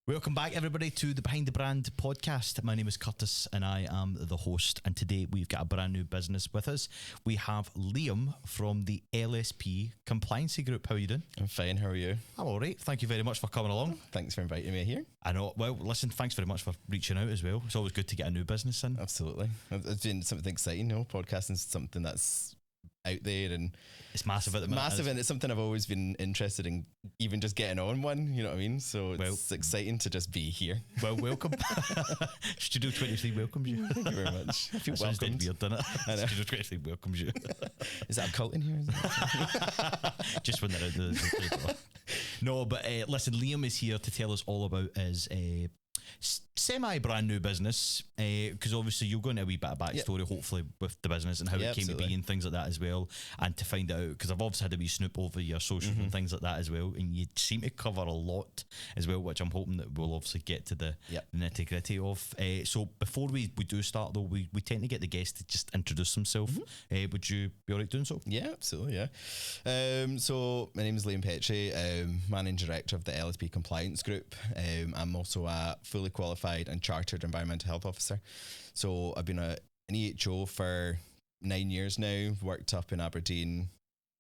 Welcome back, everybody, to the Behind the Brand podcast. My name is Curtis and I am the host. And today we've got a brand new business with us. We have Liam from the LSP Compliance Group. How are you doing? I'm fine. How are you? I'm all right. Thank you very much for coming along. Thanks for inviting me here. I know. Well, listen, thanks very much for reaching out as well. It's always good to get a new business in. Absolutely. It's been something exciting, podcasting is something that's out there and it's massive at the minute. Massive, and it's something I've always been interested in, even just getting on one, you know what I mean? So it's exciting to just be here. Well, welcome. Studio 23 welcomes you. Thank you very much. I feel welcomed. Weird, doesn't it? Studio 23 welcomes you. Is that a cult in here? Just when they're out the door. No, but listen, Liam is here to tell us all about his semi brand new business, because obviously you'll go into a wee bit of backstory hopefully with the business and how it came to be and things like that as well, and to find out, because I've obviously had a wee snoop over your socials and things like that as well, and you seem to cover a lot as well, which I'm hoping that we'll obviously get to the nitty gritty of. So before we do start though, we tend to get the guest to just introduce himself. Would you be alright doing so? Yeah, absolutely. So my name is Liam Petrie, Managing Director of the LSP Compliance Group. I'm also a fully qualified and chartered environmental health officer. So I've been an EHO for 9 years now, worked up in Aberdeen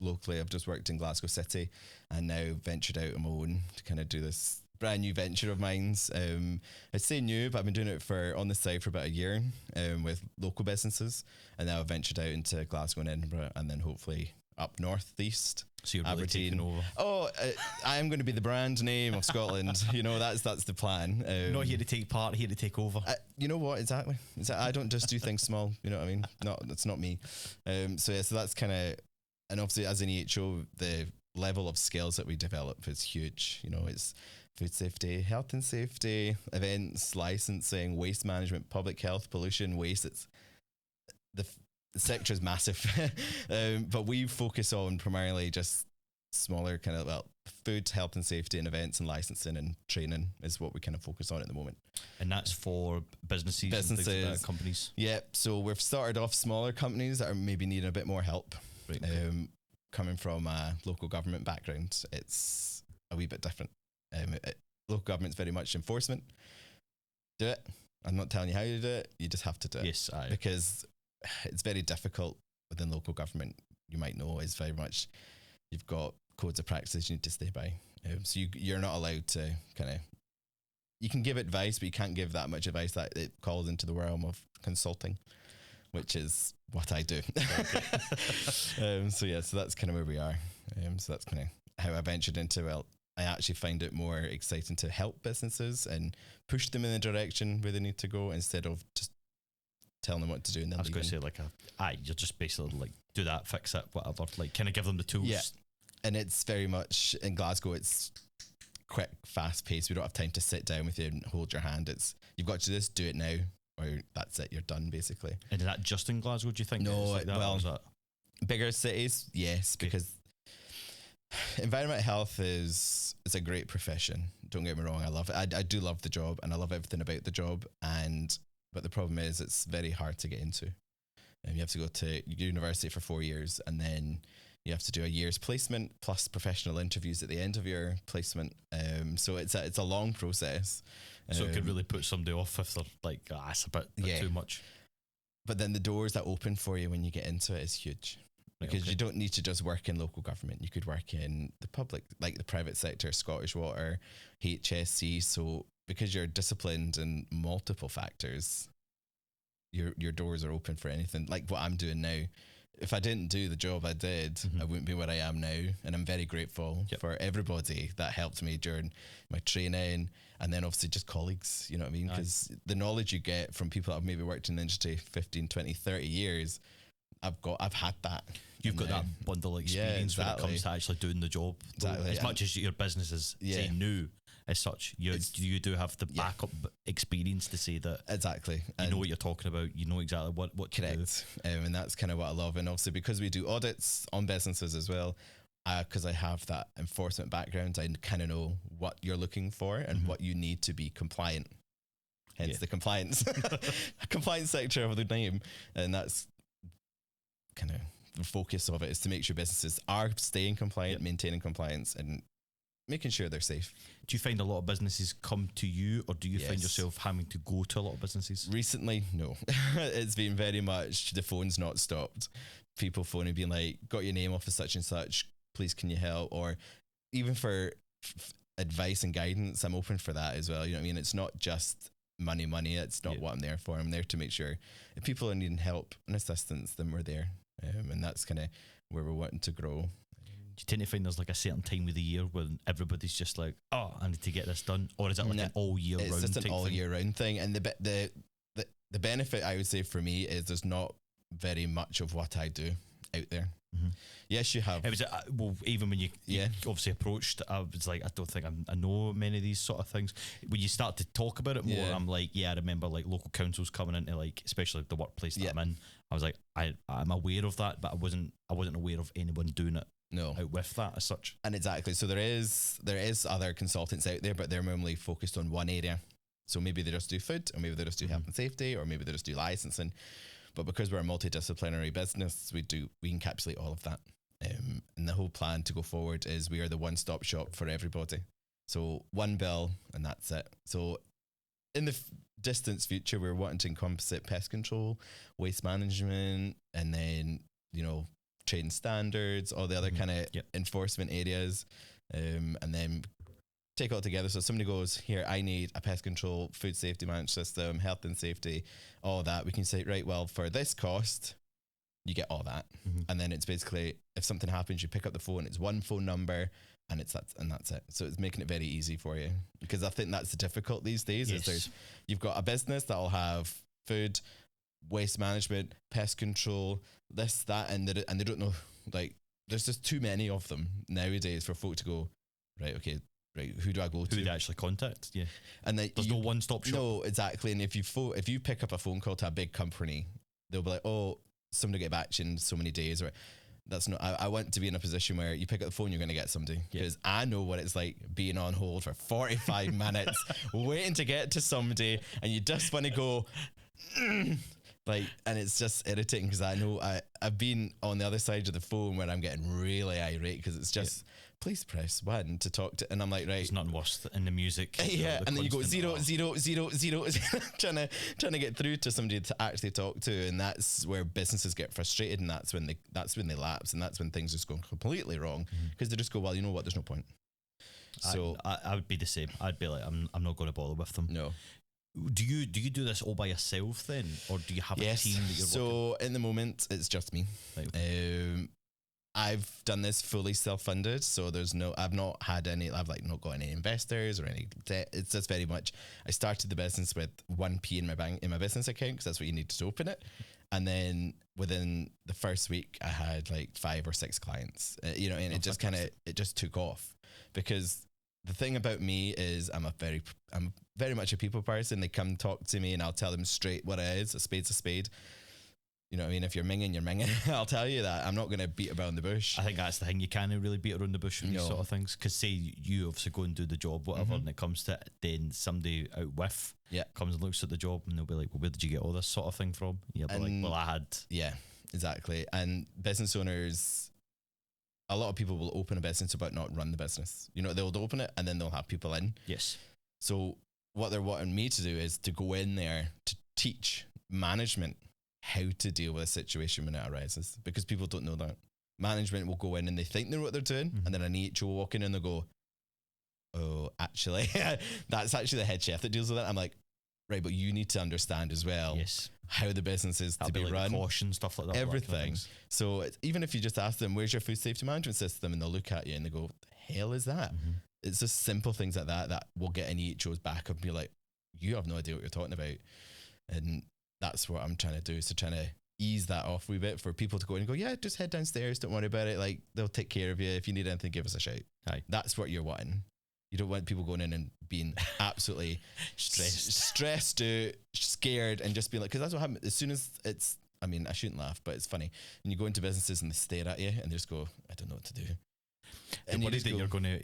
locally. I've just worked in Glasgow City and now ventured out on my own to kind of do this brand new venture of mine. I'd say new, but I've been doing it on the side for about a year with local businesses, and now I've ventured out into Glasgow and Edinburgh, and then hopefully up northeast. So you're really taking over. I am going to be the brand name of Scotland. That's the plan. Not here to take part, here to take over. You know what? Exactly. I don't just do things small. You know what I mean? That's not me. So that's kind of, and obviously as an EHO, the level of skills that we develop is huge. It's food safety, health and safety, events, licensing, waste management, public health, pollution, waste. It's the sector is massive, but we focus on primarily just smaller kind of food, health and safety, and events and licensing and training is what we kind of focus on at the moment. And that's for businesses and things like that, companies. Yeah, so we've started off smaller companies that are maybe needing a bit more help. Right, okay. Coming from a local government background, it's a wee bit different. Local government's very much enforcement. Do it. I'm not telling you how to do it. You just have to do it. Yes, because it's very difficult within local government. You might know is very much, you've got codes of practice you need to stay by. So you're not allowed to you can give advice, but you can't give that much advice that it calls into the realm of consulting, which is what I do. So that's kind of where we are. So that's kind of how I ventured into I actually find it more exciting to help businesses and push them in the direction where they need to go instead of just telling them what to do. And then I was going to say you're just basically do that, fix it, whatever, kind of give them the tools. Yeah. And it's very much in Glasgow, it's quick, fast paced. We don't have time to sit down with you and hold your hand. You've got to just do it now, or that's it, you're done basically. And is that just in Glasgow, do you think? No, bigger cities, yes, because environmental health is a great profession. Don't get me wrong, I love it. I do love the job and I love everything about the job, but the problem is it's very hard to get into. You have to go to university for 4 years, and then you have to do a year's placement plus professional interviews at the end of your placement. So it's a long process. So it could really put somebody off if they're like, it's a bit too much. But then the doors that open for you when you get into it is huge. Because you don't need to just work in local government. You could work in the public, like the private sector, Scottish Water, HSC. So because you're disciplined in multiple factors, your doors are open for anything. Like what I'm doing now. If I didn't do the job I did, I wouldn't be where I am now. And I'm very grateful for everybody that helped me during my training, and then obviously just colleagues, you know what I mean? Because the knowledge you get from people that have maybe worked in the industry 15, 20, 30 years, I've had that. You've got that bundle of experience when it comes to actually doing the job. Exactly. As much as your business is say new as such, you do have the backup experience to say that exactly you know what you're talking about. You know exactly what correct to do. And that's kind of what I love. And obviously because we do audits on businesses as well, because I have that enforcement background, I kind of know what you're looking for and what you need to be compliant. Hence the compliance sector of the name, and that's kind of the focus of it is to make sure businesses are staying compliant, maintaining compliance, and making sure they're safe. Do you find a lot of businesses come to you, or do you find yourself having to go to a lot of businesses? Recently, no. It's been very much the phone's not stopped. People phoning being like, got your name off of such and such, please can you help? Or even for advice and guidance, I'm open for that as well. You know what I mean? It's not just money. It's not what I'm there for. I'm there to make sure if people are needing help and assistance, then we're there. And that's kind of where we're wanting to grow. Do you tend to find there's like a certain time of the year when everybody's just like, oh, I need to get this done? Or is it like an all year round thing? It's just an all year round thing. And the benefit I would say for me is there's not very much of what I do out there. Mm-hmm. Yes, you have. It was well, even when you obviously approached, I was like, I don't think I know many of these sort of things. When you start to talk about it more, I'm like, I remember like local councils coming into like, especially the workplace that I'm in. I was like, I'm aware of that, but I wasn't aware of anyone doing it. No, out with that as such. And exactly. So there is other consultants out there, but they're normally focused on one area. So maybe they just do food, or maybe they just do health and safety, or maybe they just do licensing. But because we're a multidisciplinary business, we encapsulate all of that. And the whole plan to go forward is we are the one-stop shop for everybody. So one bill and that's it. So in the distant future, we're wanting to encompass it, pest control, waste management, and then, trade standards, all the other kind of enforcement areas, and then take it all together. So somebody goes, here, I need a pest control, food safety management system, health and safety, all that. We can say, right, well, for this cost, you get all that. Mm-hmm. And then it's basically, if something happens, you pick up the phone, it's one phone number, and that's it. So it's making it very easy for you. Because I think that's the difficult these days, is you've got a business that'll have food, waste management, pest control, this, that, and they don't know, like, there's just too many of them nowadays for folk to go, right, okay, right, who do I go to? Who do I actually contact? Yeah. And there's no one-stop shop. No, exactly. And if you pick up a phone call to a big company, they'll be like, oh, somebody will get back to you in so many days, or that's not, I want to be in a position where you pick up the phone, you're going to get somebody, because I know what it's like being on hold for 45 minutes waiting to get to somebody, and you just want to go like, and it's just irritating because I know I've been on the other side of the phone where I'm getting really irate because it's just please press 1 to talk to, and I'm like, right, it's nothing worse in the music. The and then you go 0 trying to get through to somebody to actually talk to, and that's where businesses get frustrated, and that's when they lapse, and that's when things just go completely wrong because they just go, well, you know what, there's no point. So I would be the same. I'd be like, I'm not going to bother with them. No. Do you do this all by yourself then, or do you have a team that you're working? In the moment it's just me. Right. I've done this fully self-funded, so I've not got any investors or any debt. It's just very much, I started the business with 1p in my business account because that's what you need to open it, and then within the first week I had like 5 or 6 clients, and it just took off. Because the thing about me is I'm very much a people person. They come talk to me and I'll tell them straight what it is. A spade's a spade. You know what I mean? If you're minging, you're minging. I'll tell you that. I'm not going to beat around the bush. I think that's the thing. You can't really beat around the bush with these sort of things. Because say you obviously go and do the job, whatever, and it comes to it, then somebody out with comes and looks at the job and they'll be like, well, where did you get all this sort of thing from? And you'll be like, well, I had. Yeah, exactly. And business owners, a lot of people will open a business but not run the business. They'll open it and then they'll have people in. Yes. So what they're wanting me to do is to go in there to teach management how to deal with a situation when it arises, because people don't know that. Management will go in and they think they know what they're doing, and then an EHO will walk in and they'll go, oh, actually, that's actually the head chef that deals with that. I'm like, right, but you need to understand as well how the business is to be run. Caution, stuff like that. Everything. So even if you just ask them, where's your food safety management system? And they'll look at you and they go, what the hell is that? It's just simple things like that will get an EHO's back up and be like, you have no idea what you're talking about. And that's what I'm trying to do. So trying to ease that off a wee bit for people to go in and go, yeah, just head downstairs. Don't worry about it. Like, they'll take care of you. If you need anything, give us a shout. Aye. That's what you're wanting. You don't want people going in and being absolutely stressed out, scared, and just being like, because that's what happens as soon as I shouldn't laugh, but it's funny when you go into businesses and they stare at you and they just go, I don't know what to do. And worried that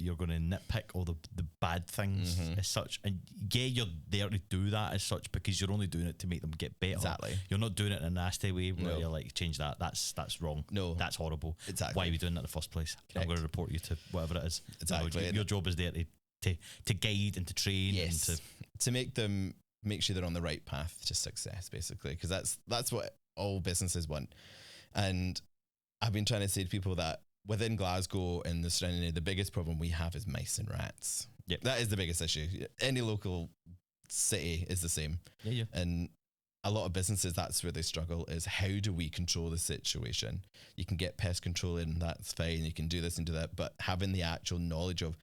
you're gonna nitpick all the bad things as such, and you're there to do that as such because you're only doing it to make them get better. Exactly. You're not doing it in a nasty way where you're like, change that. That's wrong. No, that's horrible. Exactly. Why are we doing that in the first place? Correct. I'm going to report you to whatever it is. Exactly. Your job is there to guide and to train. Yes. And to make sure they're on the right path to success, basically, because that's what all businesses want. And I've been trying to say to people that within Glasgow and the surrounding area, the biggest problem we have is mice and rats. Yep. That is the biggest issue. Any local city is the same. Yeah. And a lot of businesses, that's where they struggle, is how do we control the situation? You can get pest control in, that's fine. You can do this and do that. But having the actual knowledge of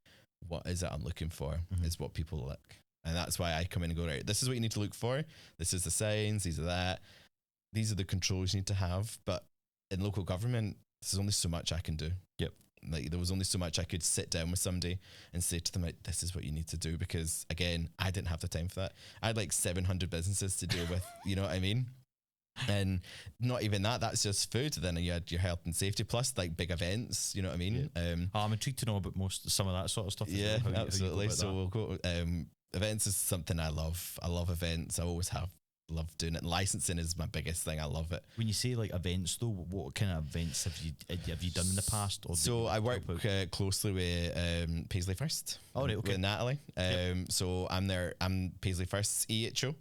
what is it I'm looking for is what people look. And that's why I come in and go, right, this is what you need to look for. This is the signs, these are that. These are the controls you need to have. But in local government, there's only so much I can do. Yep. Like there was only so much I could sit down with somebody and say to them, like, this is what you need to do. Because again, I didn't have the time for that. I had like 700 businesses to deal with, you know what I mean? And not even that's just food. Then you had your health and safety plus like big events, you know what I mean? Yeah. I'm intrigued to know about some of that sort of stuff. Yeah, absolutely. So we'll go, events is something I love. I love events. I always have loved doing it. And licensing is my biggest thing. I love it. When you say like events though, what kind of events have you done in the past? Or so I work closely with Paisley First. Oh, right, okay. With Natalie. So I'm Paisley First's EHO.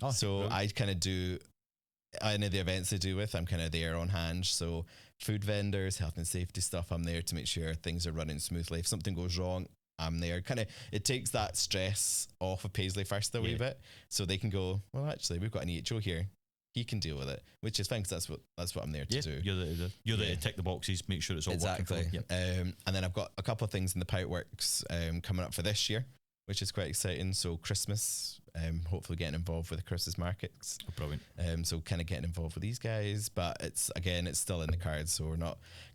Oh, so brilliant. I kind of do any of the events they do with, I'm kind of there on hand. So food vendors, health and safety stuff, I'm there to make sure things are running smoothly. If something goes wrong, I'm there. Kind of, it takes that stress off of Paisley First a wee bit, so they can go, well, actually, we've got an EHO here. He can deal with it, which is fine because that's what I'm there to do. You're there to tick the boxes, make sure it's all working for them. And then I've got a couple of things in the pipeworks coming up for this year, which is quite exciting. So Christmas, hopefully getting involved with the Christmas markets. Oh, brilliant. So kind of getting involved with these guys, but it's still in the cards, so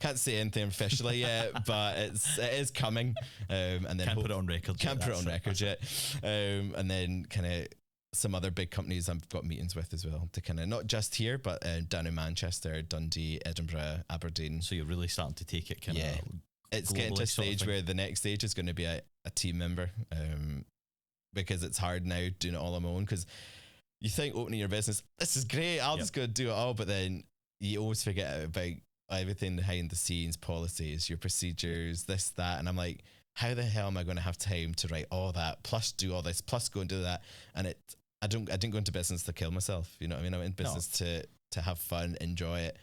can't say anything officially yet, but it is coming. And then can't put it on record. Can't put it on record yet. And then kind of some other big companies I've got meetings with as well to kind of not just here, but down in Manchester, Dundee, Edinburgh, Aberdeen. So you're really starting to take it kind of. It's getting to a stage where the next stage is going to be a team member, because it's hard now doing it all on my own. Because you think opening your business, this is great, I'll just go do it all, but then you always forget about everything behind the scenes, policies, your procedures, this, that, and I'm like, how the hell am I going to have time to write all that, plus do all this, plus go and do that? And I didn't go into business to kill myself. You know what I mean? I'm in business to have fun, enjoy it,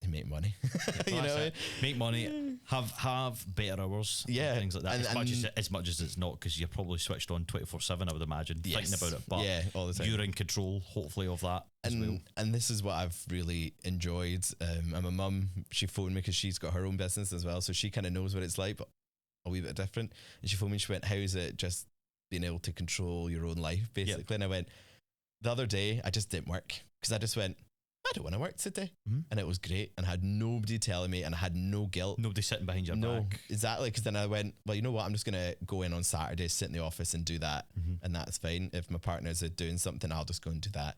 and make money. You know what I mean? Make money, have better hours, and things like that. As much as it's not, because you're probably switched on 24/7. I would imagine, thinking about it. But all the time. You're in control, hopefully, of that. And this is what I've really enjoyed. And my mum, she phoned me because she's got her own business as well, so she kind of knows what it's like, but a wee bit different. And she phoned me and she went, how is it just being able to control your own life, basically? And I went, the other day I just didn't work because I just went, I don't want to work today. And it was great, and I had nobody telling me, and I had no guilt. Nobody sitting behind your back. Exactly, because then I went, well, you know what, I'm just going to go in on Saturday, sit in the office and do that, and that's fine. If my partners are doing something, I'll just go and do that.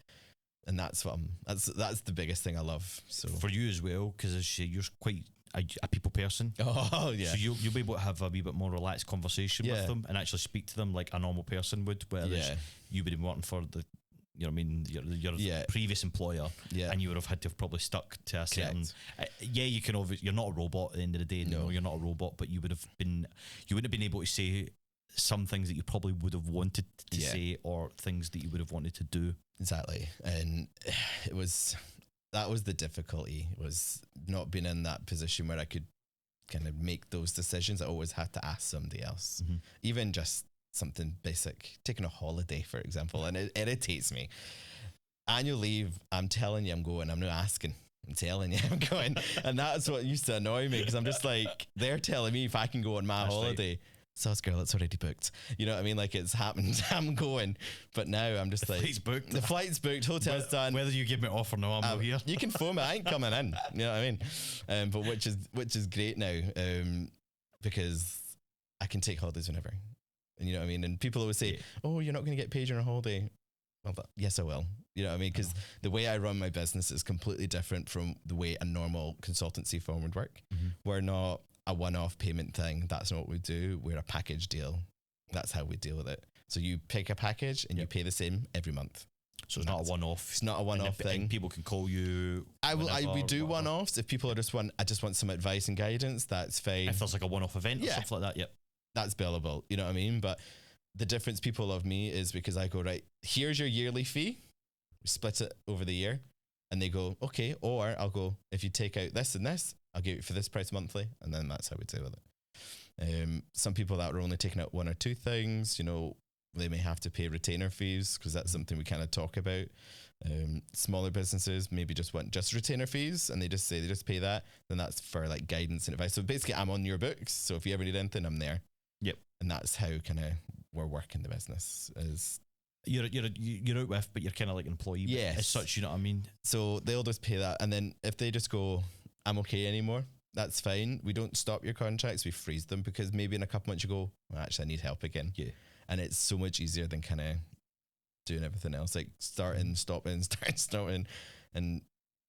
And that's that's the biggest thing I love. So for you as well, because you're quite a people person. Oh yeah. So you'll be able to have a wee bit more relaxed conversation with them and actually speak to them like a normal person would, whereas you would have been working for the, you know what I mean, your previous employer, and you would have had to have probably stuck to a certain. You can obviously, you're not a robot at the end of the day. No, you're not a robot, but you wouldn't have been able to say some things that you probably would have wanted to say, or things that you would have wanted to do. Exactly, and that was the difficulty, was not being in that position where I could kind of make those decisions. I always had to ask somebody else, even just something basic, taking a holiday, for example, and it irritates me. Annual leave, I'm telling you I'm going, I'm not asking, I'm telling you I'm going. And that's what used to annoy me, because I'm just like, they're telling me if I can go on my holiday. Right. So girl, it's already booked. You know what I mean? Like, it's happened. I'm going. But now I'm just like, the flight's booked, hotel's done. Whether you give me off or no, I'm not here. You can phone me, I ain't coming in. You know what I mean? But which is great now, because I can take holidays whenever. And you know what I mean? And people always say, oh, you're not going to get paid on a holiday. Well, yes, I will. You know what I mean? Because the way I run my business is completely different from the way a normal consultancy firm would work. We're not a one-off payment thing. That's not what we do. We're a package deal. That's how we deal with it. So you pick a package and you pay the same every month. So it's not a one-off. It's not a one-off thing. And people can call you. We do one-offs if people I just want some advice and guidance. That's fine. If there's like a one-off event or something like that, yep. That's billable. You know what I mean? But the difference people love me is because I go, right, here's your yearly fee. We split it over the year. And they go, okay. Or I'll go, if you take out this and this, I'll give it for this price monthly. And then that's how we deal with it. Some people that are only taking out one or two things, you know, they may have to pay retainer fees because that's something we kind of talk about. Smaller businesses maybe just want just retainer fees and they just pay that. Then that's for like guidance and advice. So basically I'm on your books. So if you ever need anything, I'm there. Yep. And that's how kind of we're working the business is. You're out with, but you're kind of like an employee. Yes. As such, you know what I mean? So they'll just pay that. And then if they just go, I'm okay anymore, that's fine. We don't stop your contracts. We freeze them because maybe in a couple months you go, well, actually I need help again. Yeah. And it's so much easier than kind of doing everything else, like starting, stopping, stopping. And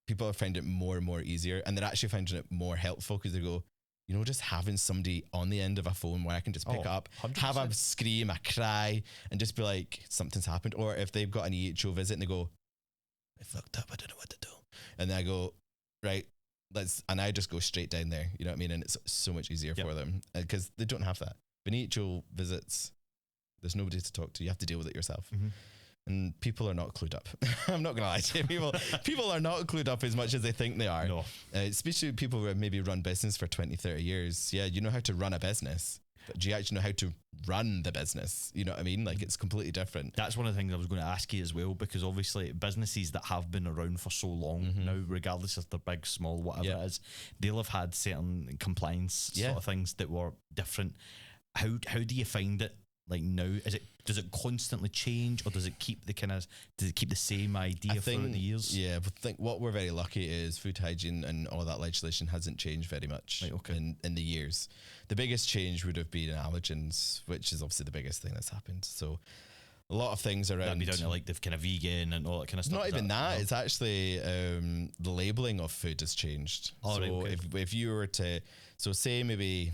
people are finding it more and more easier. And they're actually finding it more helpful because they go, you know, just having somebody on the end of a phone where I can just pick it up, 100%. have a scream, a cry, and just be like, something's happened. Or if they've got an EHO visit and they go, I fucked up, I don't know what to do. And then I go, right, and I just go straight down there. You know what I mean? And it's so much easier for them because they don't have that. When EHO visits, there's nobody to talk to. You have to deal with it yourself. Mm-hmm. And people are not clued up. I'm not going to lie to you. People are not clued up as much as they think they are. No. Especially people who have maybe run business for 20, 30 years. Yeah, you know how to run a business. But do you actually know how to run the business? You know what I mean? Like it's completely different. That's one of the things I was going to ask you as well, because obviously businesses that have been around for so long now, regardless if they're big, small, whatever it is, they'll have had certain compliance sort of things that were different. How do you find it? Like now, does it constantly change, or does it keep the same idea throughout the years? Yeah, but I think what we're very lucky is food hygiene and all that legislation hasn't changed very much in the years. The biggest change would have been allergens, which is obviously the biggest thing that's happened. So a lot of things around. That'd be down to like the kind of vegan and all that kind of stuff. Not even that. It's actually the labeling of food has changed. Oh, so right, okay. if you were to, say maybe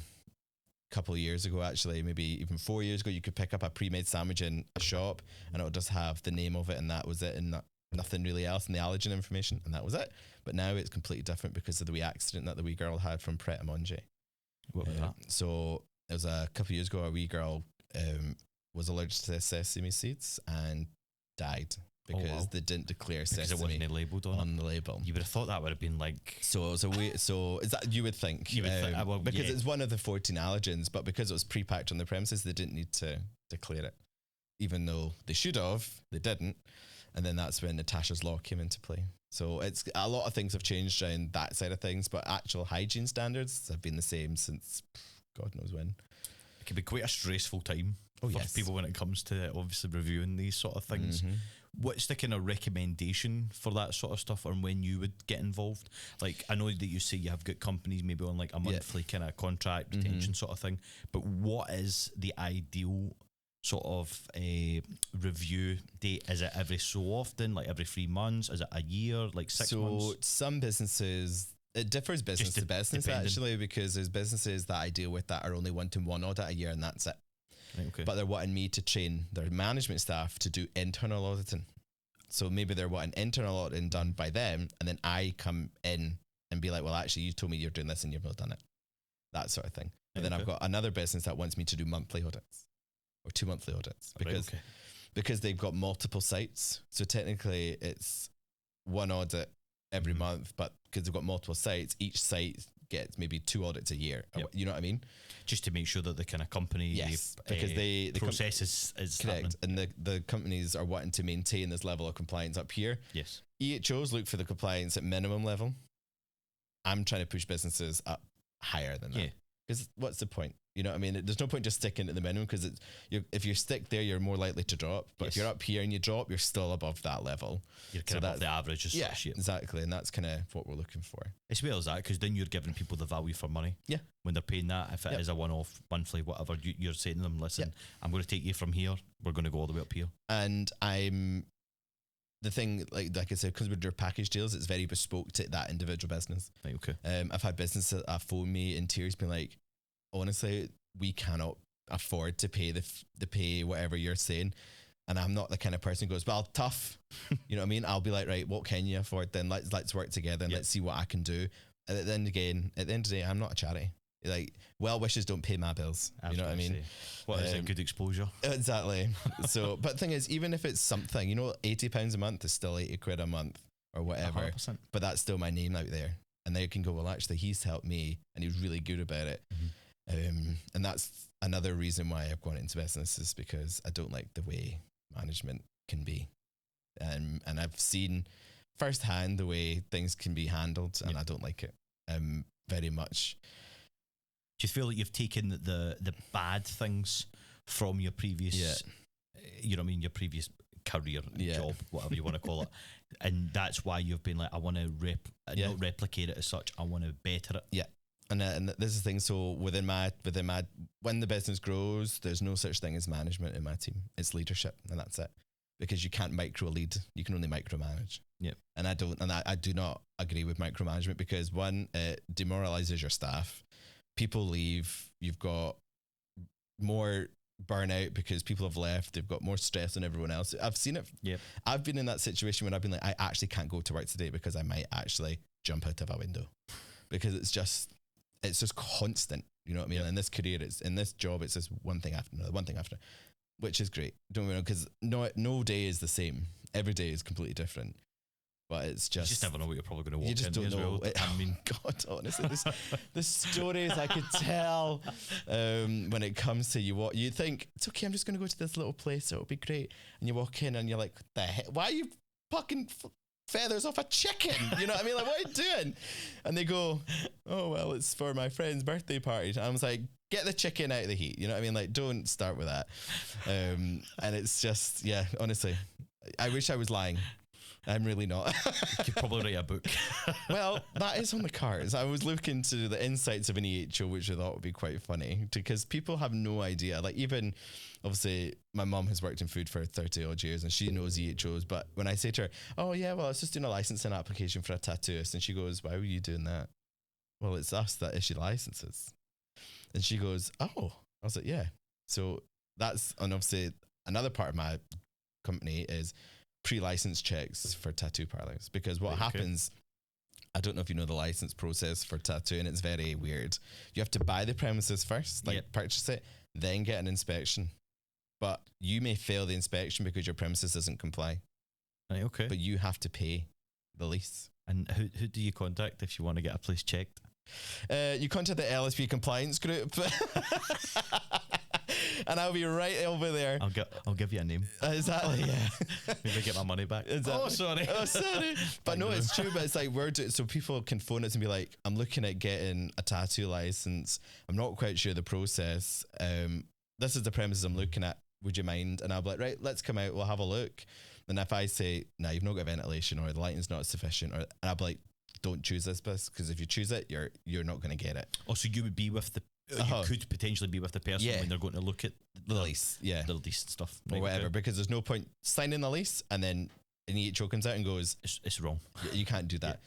couple of years ago, actually, maybe even 4 years ago, you could pick up a pre-made sandwich in a shop and it would just have the name of it and that was it, and nothing really else in the allergen information, and that was it. But now it's completely different because of the wee accident that the wee girl had from Pret a Manger. What was that? So it was a couple of years ago, a wee girl was allergic to sesame seeds and died because they didn't declare sesame because it wasn't labelled on the label. You would have thought that would have been like. So it was a way. So is that you would think? You would think because it's one of the 14 allergens, but because it was pre-packed on the premises, they didn't need to declare it, even though they should have. They didn't, and then that's when Natasha's Law came into play. So it's a lot of things have changed around that side of things, but actual hygiene standards have been the same since God knows when. It can be quite a stressful time for people when it comes to obviously reviewing these sort of things. Mm-hmm. What's the kind of recommendation for that sort of stuff, or when you would get involved? Like, I know that you say you have got companies maybe on like a monthly kind of contract retention sort of thing, but what is the ideal sort of a review date? Is it every so often, like every 3 months? Is it a year, like 6 months? So some businesses, it differs business to business actually, because there's businesses that I deal with that are only wanting one audit a year and that's it. Right, okay. But they're wanting me to train their management staff to do internal auditing. So maybe they're wanting internal auditing done by them, and then I come in and be like, well, actually, you told me you're doing this and you've not done it. That sort of thing. But then I've got another business that wants me to do monthly audits or 2 monthly audits because they've got multiple sites. So technically it's one audit every month, but because they've got multiple sites, each site gets maybe 2 audits a year. You know what I mean? Just to make sure that the kind of company because the process is correct, happening. and the companies are wanting to maintain this level of compliance up here. Yes, EHOs look for the compliance at minimum level. I'm trying to push businesses up higher than that. Because what's the point? You know what I mean? There's no point just sticking at the minimum, because if you stick there, you're more likely to drop. But if you're up here and you drop, you're still above that level. You're kind of above the average. Exactly. And that's kind of what we're looking for. As well as that, because then you're giving people the value for money. Yeah. When they're paying that, if it is a one-off, monthly, whatever, you're saying to them, listen, I'm going to take you from here. We're going to go all the way up here. And I'm the thing, like I said, because we do package deals, it's very bespoke to that individual business. Right, okay. I've had businesses that have phoned me in tears, being like, honestly, we cannot afford to pay the pay whatever you're saying. And I'm not the kind of person who goes, well, tough. You know what I mean? I'll be like, right, what can you afford then? Let's work together and let's see what I can do. And at the end of the day, I'm not a charity. Like, well wishes don't pay my bills. You know what I mean? What is a good exposure? Exactly. So, but the thing is, even if it's something, you know, £80 a month is still 80 quid a month or whatever. 100%. But that's still my name out there. And they can go, well, actually, he's helped me and he's really good about it. And that's another reason why I've gone into business, is because I don't like the way management can be. And I've seen firsthand the way things can be handled, and I don't like it very much. Do you feel like you've taken the bad things from your previous, you know what I mean, your previous career, job, whatever you want to call it, and that's why you've been like, I want to not replicate it as such, I want to better it. Yeah. And this is the thing. So within my when the business grows, there's no such thing as management in my team. It's leadership, and that's it. Because you can't micro lead, you can only micromanage. Yeah. And I do not agree with micromanagement, because one, it demoralizes your staff. People leave. You've got more burnout because people have left. They've got more stress than everyone else. I've seen it. Yeah. I've been in that situation when I've been like, I actually can't go to work today because I might actually jump out of a window, because it's just constant. You know what I mean? In this career, in this job, it's just one thing after another, which is great. Don't we know? Because no day is the same. Every day is completely different. But it's just... You just never know what you're probably going to walk into. You just don't know. I mean, God, honestly, the stories I could tell when it comes to you think, it's okay, I'm just going to go to this little place, it'll be great. And you walk in and you're like, what the heck? Why are you fucking feathers off a chicken? You know what I mean? Like, what are you doing? And they go, oh, well, it's for my friend's birthday party. And I was like, get the chicken out of the heat. You know what I mean? Like, don't start with that. And it's just, yeah, honestly, I wish I was lying. I'm really not. You could probably write a book. Well, that is on the cards. I was looking to the insights of an EHO, which I thought would be quite funny, because people have no idea. Like, even obviously my mum has worked in food for 30 odd years and she knows EHOs. But when I say to her, oh yeah, well, I was just doing a licensing application for a tattooist, and she goes, why were you doing that? Well, it's us that issue licenses. And she goes, oh. I was like, yeah. So that's, and obviously another part of my company is pre-license checks for tattoo parlors, because what happens, I don't know if you know the license process for tattooing, it's very weird. You have to buy the premises first, purchase it, then get an inspection. But you may fail the inspection because your premises doesn't comply. Right, okay. But you have to pay the lease. And who do you contact if you want to get a place checked? You contact the LSP Compliance Group. And I'll be right over there. I'll give you a name. Exactly, yeah. Maybe get my money back. Exactly. Oh, sorry. But no, it's true. But it's like, so people can phone us and be like, I'm looking at getting a tattoo license. I'm not quite sure the process. This is the premises I'm looking at. Would you mind? And I'll be like, right, let's come out. We'll have a look. And if I say, no, you've not got ventilation, or the lighting's not sufficient, and I'll be like, don't choose this bus, because if you choose it, you're not going to get it. Oh, so you would be with you could potentially be with the person when they're going to look at the lease, the lease stuff, or whatever, because there's no point signing the lease and then an EHO comes out and goes, it's wrong. You can't do that,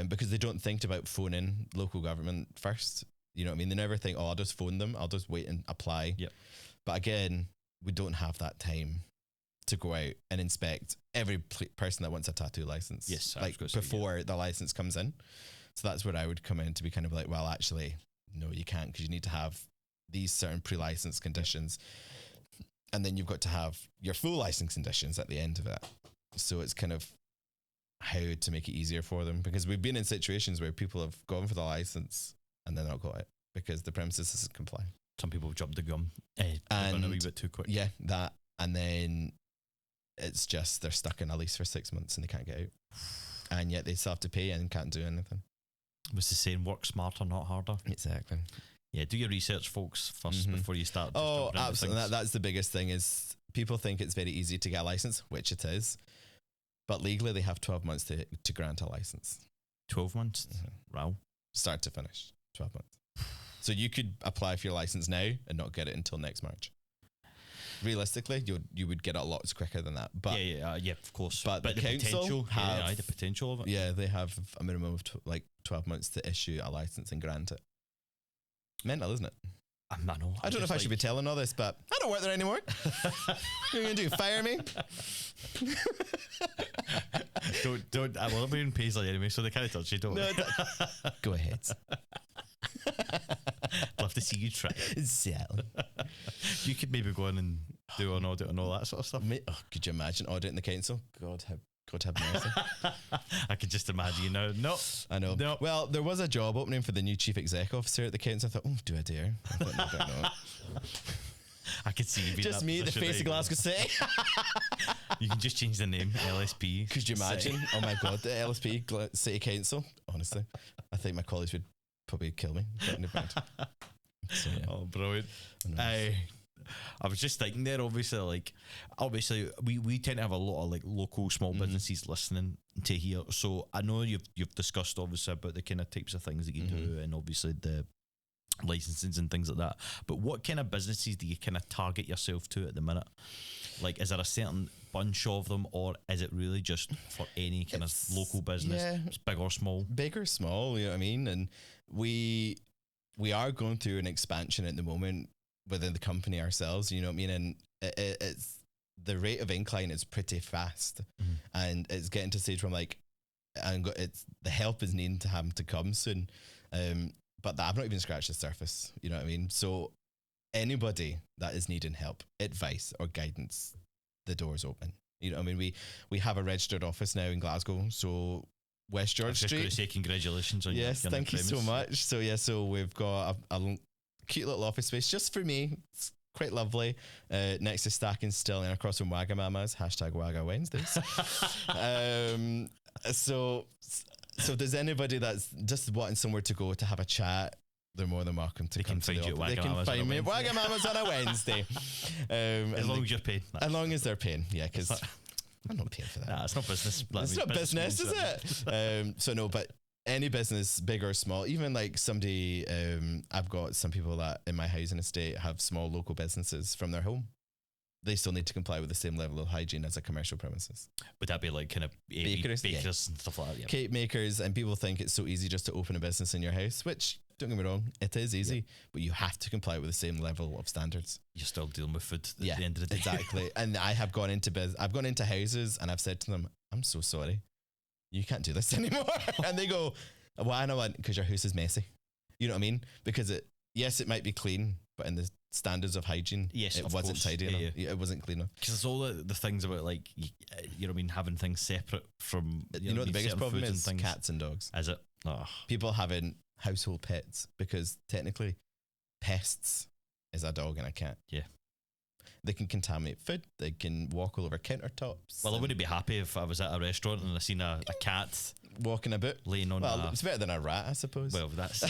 because they don't think about phoning local government first. You know what I mean? They never think, oh, I'll just phone them, I'll just wait and apply. Yep. But again, we don't have that time to go out and inspect every person that wants a tattoo license. Yes, like before the license comes in. So that's where I would come in, to be kind of like, well, actually, no, you can't, because you need to have these certain pre-license conditions, and then you've got to have your full license conditions at the end of it. So it's kind of how to make it easier for them, because we've been in situations where people have gone for the license and then not got it because the premises doesn't comply. Some people have jumped the gun and gone a wee bit too quick. Yeah, that, and then it's just they're stuck in a lease for 6 months and they can't get out, and yet they still have to pay and can't do anything. What's the saying? Work smarter, not harder. Exactly. Yeah, do your research, folks, first before you start. Oh, absolutely. That's the biggest thing, is people think it's very easy to get a license, which it is, but legally they have 12 months to grant a license. 12 months? Wow. Start to finish, 12 months. So you could apply for your license now and not get it until next March. realistically, you would get it a lot quicker than that. But yeah, of course. But the council potential, have the potential of it. Yeah, they have a minimum of 12 months to issue a license and grant it. Mental, isn't it? I know. I don't know if I should be telling all this, but I don't work there anymore. What are you going to do? Fire me? don't. I love being Paisley anyway, so they can't touch you, don't worry. Go ahead. Love to see you try. Exactly. You could maybe go in and do an audit and all that sort of stuff. Could you imagine auditing the council? God have mercy. I could just imagine, no. I know. No. Well, there was a job opening for the new chief exec officer at the council. I thought, do I dare? I thought, no, I don't know. I could see you being just me, the face of Glasgow City. You can just change the name, LSP. Could you imagine? Oh my God, the LSP City Council. Honestly, I think my colleagues would probably kill me. So, yeah. Oh, brilliant. I was just thinking there, obviously we tend to have a lot of like local small businesses listening to here. So I know you've discussed obviously about the kind of types of things that you do, and obviously the licensings and things like that. But what kind of businesses do you kind of target yourself to at the minute? Like, is there a certain bunch of them, or is it really just for any kind of local business, big or small? Big or small, you know what I mean? And we are going through an expansion at the moment within the company ourselves, you know what I mean? And it's the rate of incline is pretty fast, and it's getting to a stage where I'm like, it's the help is needing to have to come soon. But I've not even scratched the surface, you know what I mean? So anybody that is needing help, advice or guidance, the door's open. You know what I mean? We have a registered office now in Glasgow, so West George Street. I was just going to say congratulations on yes, thank you so much. So so we've got a cute little office space just for me. It's quite lovely. Next to Stack and Still and across from Wagamama's, #Waga Wednesdays. So if there's anybody that's just wanting somewhere to go to have a chat, they're more than welcome to come to the office. They can find me at Wagamama's on a Wednesday. As long as you're paying. As long as they're paying, yeah, because I'm not paying for that. Nah, it's not business. It's not business, is it? So no, but any business, big or small, even like somebody, I've got some people that in my housing estate have small local businesses from their home. They still need to comply with the same level of hygiene as a commercial premises. Would that be like kind of bakers and stuff like that? Yeah. Cake makers, and people think it's so easy just to open a business in your house, which, don't get me wrong, it is easy, but you have to comply with the same level of standards. You're still dealing with food at the end of the day. Exactly. And I have gone into houses and I've said to them, I'm so sorry, you can't do this anymore. And they go, why? And I went, because your house is messy. You know what I mean? Because it might be clean, but in the standards of hygiene, it wasn't tidy enough. Yeah, it wasn't clean enough. Because there's all the things about like, you know what I mean, having things separate from, you know what the biggest problem is? Cats and dogs. Is it? Oh. People having household pets, because technically pests is a dog and a cat. Yeah. They can contaminate food. They can walk all over countertops. Well, I wouldn't be happy if I was at a restaurant and I seen a cat walking about, laying on. Well, it's better than a rat, I suppose. Well, that's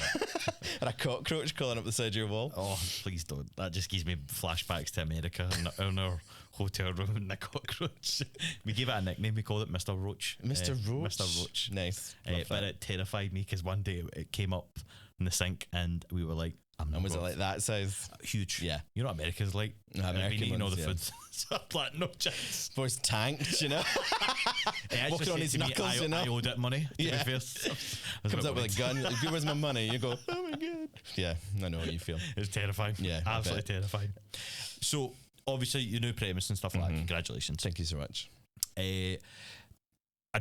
and a cockroach crawling up the side of your wall. Oh, please don't. That just gives me flashbacks to America in our hotel room and the cockroach. We gave it a nickname. We called it Mr. Roach. Mr. Roach. Mr. Roach. Nice. But it terrified me because one day it came up in the sink and we were like, and was it like that size? Huge. Yeah. You know what America's like? I've been eating all the food. So I'm like, no chance. For his tanked, you know? Walking on his knuckles, you know? I owed it money. Yeah. Comes up with a gun. Where's my money? You go, oh my God. Yeah, I know how you feel. It's terrifying. Yeah. Absolutely terrifying. So, obviously, your new premise and stuff like that. Congratulations. Thank you so much. I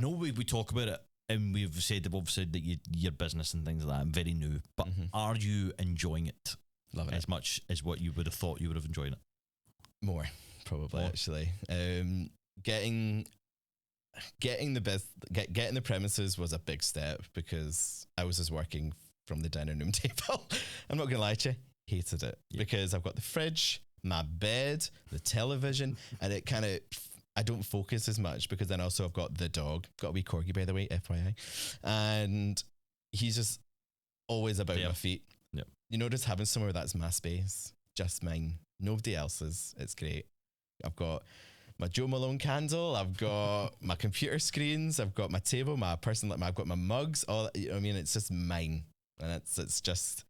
know we talk about it, and we've said obviously that your business and things like that, I'm very new, but are you enjoying it? Loving as much as what you would have thought you would have enjoyed it? More, probably. Actually. Getting the premises was a big step, because I was just working from the dining room table. I'm not gonna lie to you, hated it, because I've got the fridge, my bed, the television, and it kind of, I don't focus as much, because then also I've got the dog, got a wee corgi, by the way, FYI, and he's just always about my feet. Yep. You know, just having somewhere that's my space, just mine, nobody else's. It's great. I've got my Joe Malone candle, I've got my computer screens, I've got my table, I've got my mugs, all, you know what I mean? It's just mine, and it's just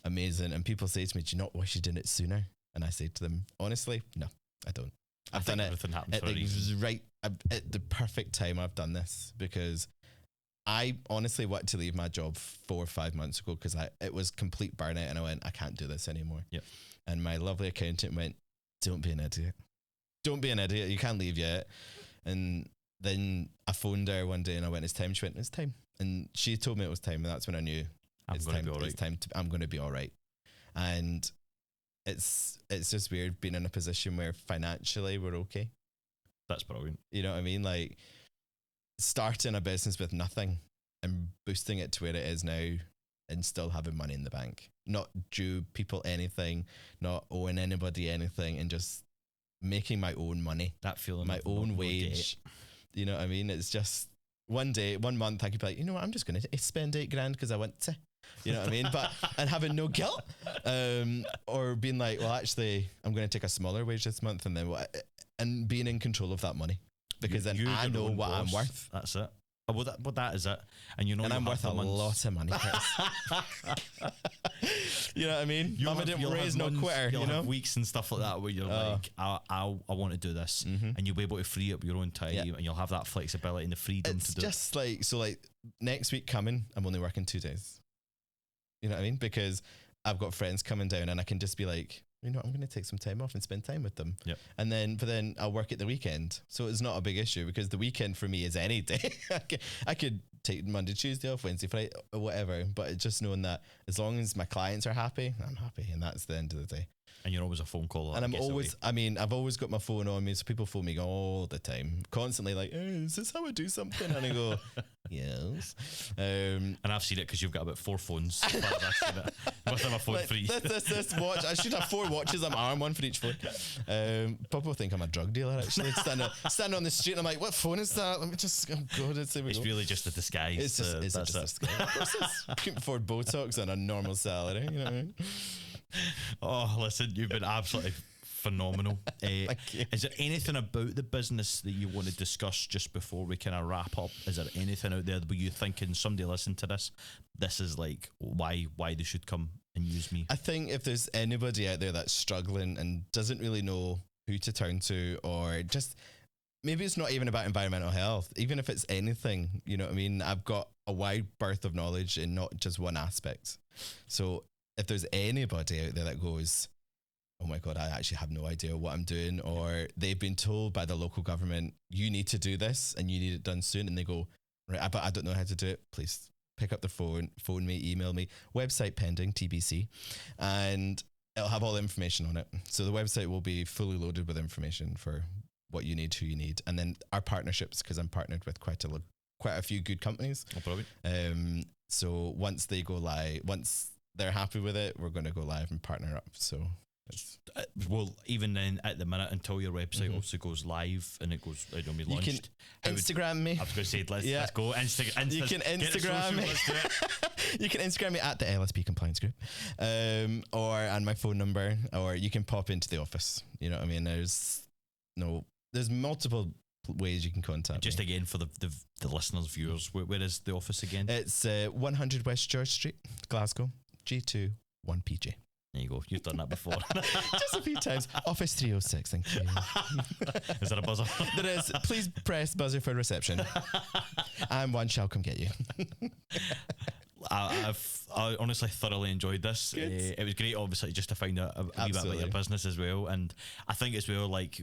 amazing. And people say to me, do you not wish you'd done it sooner? And I say to them, honestly, no, I don't. I've done it at the perfect time. I've done this because I honestly wanted to leave my job 4 or 5 months ago because it was complete burnout, and I went, I can't do this anymore. Yep. And my lovely accountant went, don't be an idiot. Don't be an idiot. You can't leave yet. And then I phoned her one day and I went, it's time. She went, it's time. And she told me it was time, and that's when I knew I'm going to be all right. And it's just weird being in a position where financially we're okay. That's brilliant. You know what I mean? Like starting a business with nothing and boosting it to where it is now and still having money in the bank, not due people anything, not owing anybody anything, and just making my own money, that feeling, my own wage. You know what I mean? It's just one month I could be like, you know what, I'm just going to spend $8,000 because I want to, you know what I mean? But, and having no guilt, or being like, well, actually I'm going to take a smaller wage this month, and then and being in control of that money, because then I know what I'm worth. That's it. Oh, well, that is it. And you know, and I'm worth a lot of money. You know what I mean? Mama didn't raise no quitter. You'll you know, have weeks and stuff like that where you're like, I want to do this, and you'll be able to free up your own time, and you'll have that flexibility and the freedom to do it. It's just like, so like next week coming, I'm only working 2 days. You know what I mean? Because I've got friends coming down, and I can just be like, you know, I'm going to take some time off and spend time with them. Yep. And then I'll work at the weekend. So it's not a big issue, because the weekend for me is any day. I could take Monday, Tuesday off, Wednesday, Friday, or whatever. But it's just knowing that as long as my clients are happy, I'm happy. And that's the end of the day. And you're always a phone call. And I've always got my phone on me. So people phone me all the time, constantly like, hey, is this how I do something? And I go, yes. And I've seen it because you've got about 4 phones. I've seen it. You must have a phone like, for each. This watch. I should have 4 watches on my arm, one for each phone. People think I'm a drug dealer, actually. Stand on the street and I'm like, what phone is that? Let me just, It's really just a disguise. It's just a disguise. Of course, I couldn't afford Botox on a normal salary. You know what I mean? Oh, listen, you've been absolutely phenomenal. Is there anything about the business that you want to discuss just before we kind of wrap up? Is there anything out there that you thinking somebody listen to this is like why they should come and use me? I think if there's anybody out there that's struggling and doesn't really know who to turn to, or just maybe it's not even about environmental health, even if it's anything, you know what I mean? I've got a wide berth of knowledge in not just one aspect. So if there's anybody out there that goes, oh my God, I actually have no idea what I'm doing, or they've been told by the local government, you need to do this and you need it done soon, and they go, right, but I don't know how to do it, please pick up the phone me, email me, website pending, TBC, and it'll have all the information on it. So the website will be fully loaded with information for what you need, who you need, and then our partnerships, because I'm partnered with quite a few good companies. Oh, probably. So once they go live, once they're happy with it, we're going to go live and partner up. So well, even then at the minute, until your website also goes live and it goes, I don't mean launched. You can Instagram me. I was going to say, let's go. You can Instagram me. You can Instagram me at the LSP Compliance Group, and my phone number, or you can pop into the office. You know what I mean? There's multiple ways you can contact just me. Again for the listeners, viewers, where is the office again? It's 100 West George Street, Glasgow, G2 1PJ. There you go. You've done that before. Just a few times. Office 306, thank you. Is that a buzzer? There is. Please press buzzer for reception. And one shall come get you. I honestly thoroughly enjoyed this. It was great, obviously, just to find out a wee bit about your business as well. And I think as well, like,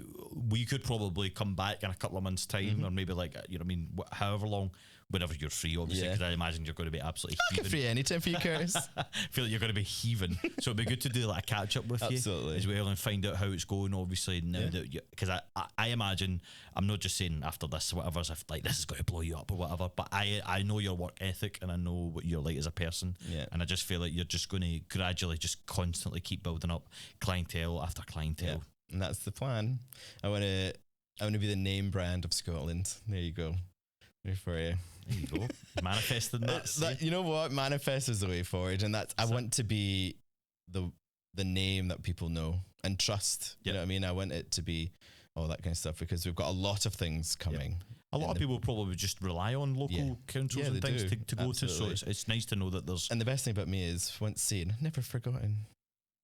we could probably come back in a couple of months' time, or maybe like, you know what I mean, however long, whenever you're free, obviously, because I imagine you're going to be absolutely heaving. Free anytime for you, Curtis. I feel like you're going to be heaving. So it'd be good to do like a catch up with you as well, and find out how it's going, obviously, now that you, because I imagine, I'm not just saying after this, whatever, as if like this is going to blow you up or whatever, but I know your work ethic and I know what you're like as a person. And I just feel like you're just going to gradually just constantly keep building up clientele after clientele. And that's the plan. I want to be the name brand of Scotland. There you go. There for you. There you go. Manifesting that. You know what? Manifest is the way forward, and I want to be the name that people know and trust. You know what I mean? I want it to be all that kind of stuff, because we've got a lot of things coming. A lot of people probably just rely on local councils and things to go to, so it's nice to know that there's... And the best thing about me is, once seen, never forgotten,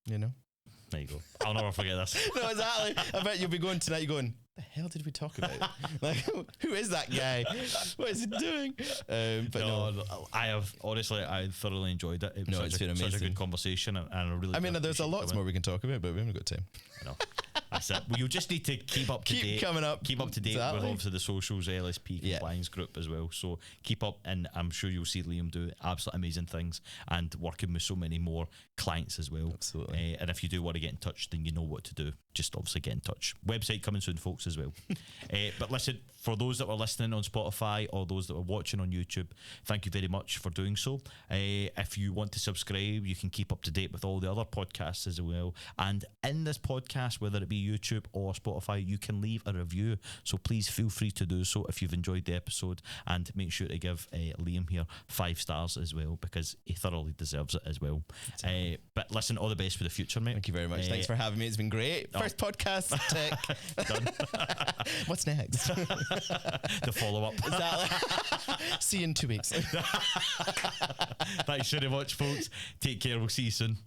you know? There you go. I'll never forget this. No, exactly. I bet you'll be going tonight, you're going, the hell did we talk about? Like, who is that guy? What is he doing? But no, I have, honestly, I thoroughly enjoyed it. It was it's been amazing. such a good conversation, and I really. I mean, there's a lot more we can talk about, but we haven't got time. I know. That's it. Well, you'll just need to keep up to date. Coming up. Keep up to date with obviously the socials, LSP Compliance Group as well. So keep up, and I'm sure you'll see Liam do absolutely amazing things and working with so many more clients as well. Absolutely. And if you do want to get in touch, then you know what to do. Just obviously get in touch. Website coming soon, folks, as well. But listen, for those that were listening on Spotify or those that were watching on YouTube, thank you very much for doing so. If you want to subscribe, you can keep up to date with all the other podcasts as well. And in this podcast, whether it be YouTube or Spotify, you can leave a review. So please feel free to do so if you've enjoyed the episode, and make sure to give Liam here 5 stars as well, because he thoroughly deserves it as well. But listen, all the best for the future, mate. Thank you very much. Thanks for having me. It's been great. First podcast tech. Done. What's next? The follow-up. Exactly. See you in 2 weeks. Thanks very much, folks. Take care. We'll see you soon.